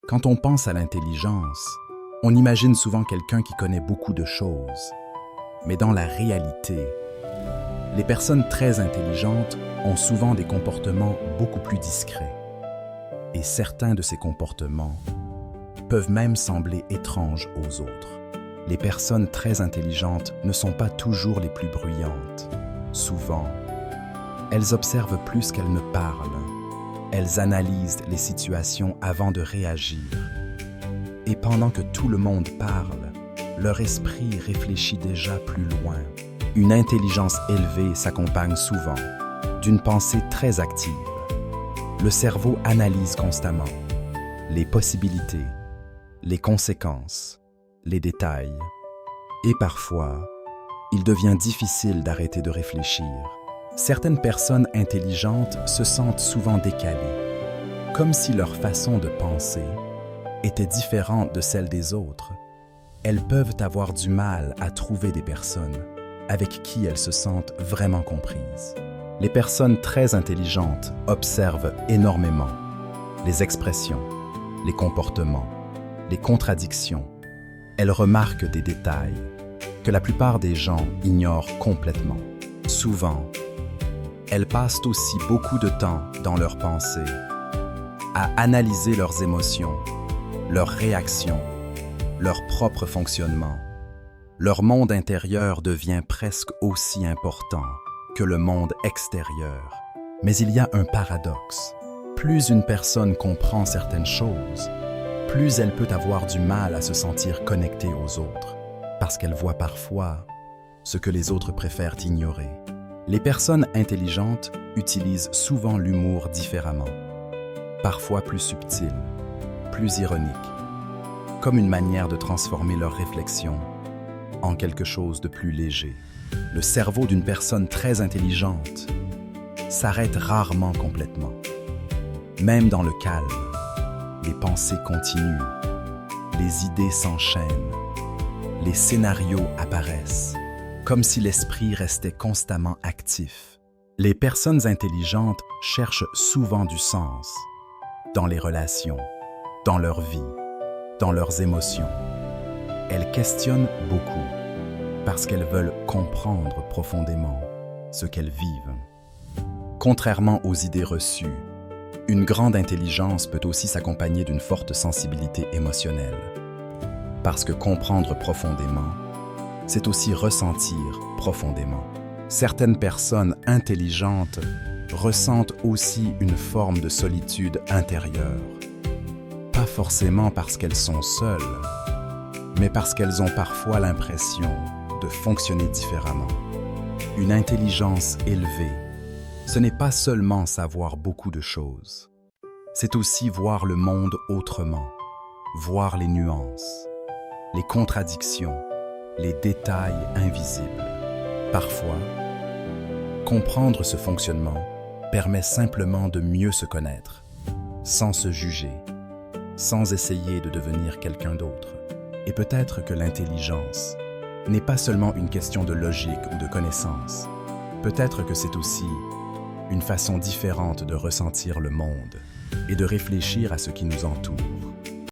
Quand on pense à l'intelligence, on imagine souvent quelqu'un qui connaît beaucoup de choses. Mais dans la réalité, les personnes très intelligentes ont souvent des comportements beaucoup plus discrets. Et certains de ces comportements peuvent même sembler étranges aux autres. Les personnes très intelligentes ne sont pas toujours les plus bruyantes. Souvent, elles observent plus qu'elles ne parlent. Elles analysent les situations avant de réagir. Et pendant que tout le monde parle, leur esprit réfléchit déjà plus loin. Une intelligence élevée s'accompagne souvent d'une pensée très active. Le cerveau analyse constamment les possibilités, les conséquences, les détails. Et parfois, il devient difficile d'arrêter de réfléchir. Certaines personnes intelligentes se sentent souvent décalées, comme si leur façon de penser était différente de celle des autres. Elles peuvent avoir du mal à trouver des personnes avec qui elles se sentent vraiment comprises. Les personnes très intelligentes observent énormément les expressions, les comportements, les contradictions. Elles remarquent des détails que la plupart des gens ignorent complètement. Souvent, elles passent aussi beaucoup de temps dans leurs pensées, à analyser leurs émotions, leurs réactions, leur propre fonctionnement. Leur monde intérieur devient presque aussi important que le monde extérieur. Mais il y a un paradoxe. Plus une personne comprend certaines choses, plus elle peut avoir du mal à se sentir connectée aux autres, parce qu'elle voit parfois ce que les autres préfèrent ignorer. Les personnes intelligentes utilisent souvent l'humour différemment, parfois plus subtil, plus ironique, comme une manière de transformer leurs réflexions en quelque chose de plus léger. Le cerveau d'une personne très intelligente s'arrête rarement complètement. Même dans le calme, les pensées continuent, les idées s'enchaînent, les scénarios apparaissent, comme si l'esprit restait constamment actif. Les personnes intelligentes cherchent souvent du sens dans les relations, dans leur vie, dans leurs émotions. Elles questionnent beaucoup parce qu'elles veulent comprendre profondément ce qu'elles vivent. Contrairement aux idées reçues, une grande intelligence peut aussi s'accompagner d'une forte sensibilité émotionnelle. Parce que comprendre profondément, c'est aussi ressentir profondément. Certaines personnes intelligentes ressentent aussi une forme de solitude intérieure. Pas forcément parce qu'elles sont seules, mais parce qu'elles ont parfois l'impression de fonctionner différemment. Une intelligence élevée, ce n'est pas seulement savoir beaucoup de choses, c'est aussi voir le monde autrement, voir les nuances, les contradictions, les détails invisibles. Parfois, comprendre ce fonctionnement permet simplement de mieux se connaître, sans se juger, sans essayer de devenir quelqu'un d'autre. Et peut-être que l'intelligence n'est pas seulement une question de logique ou de connaissance. Peut-être que c'est aussi une façon différente de ressentir le monde et de réfléchir à ce qui nous entoure.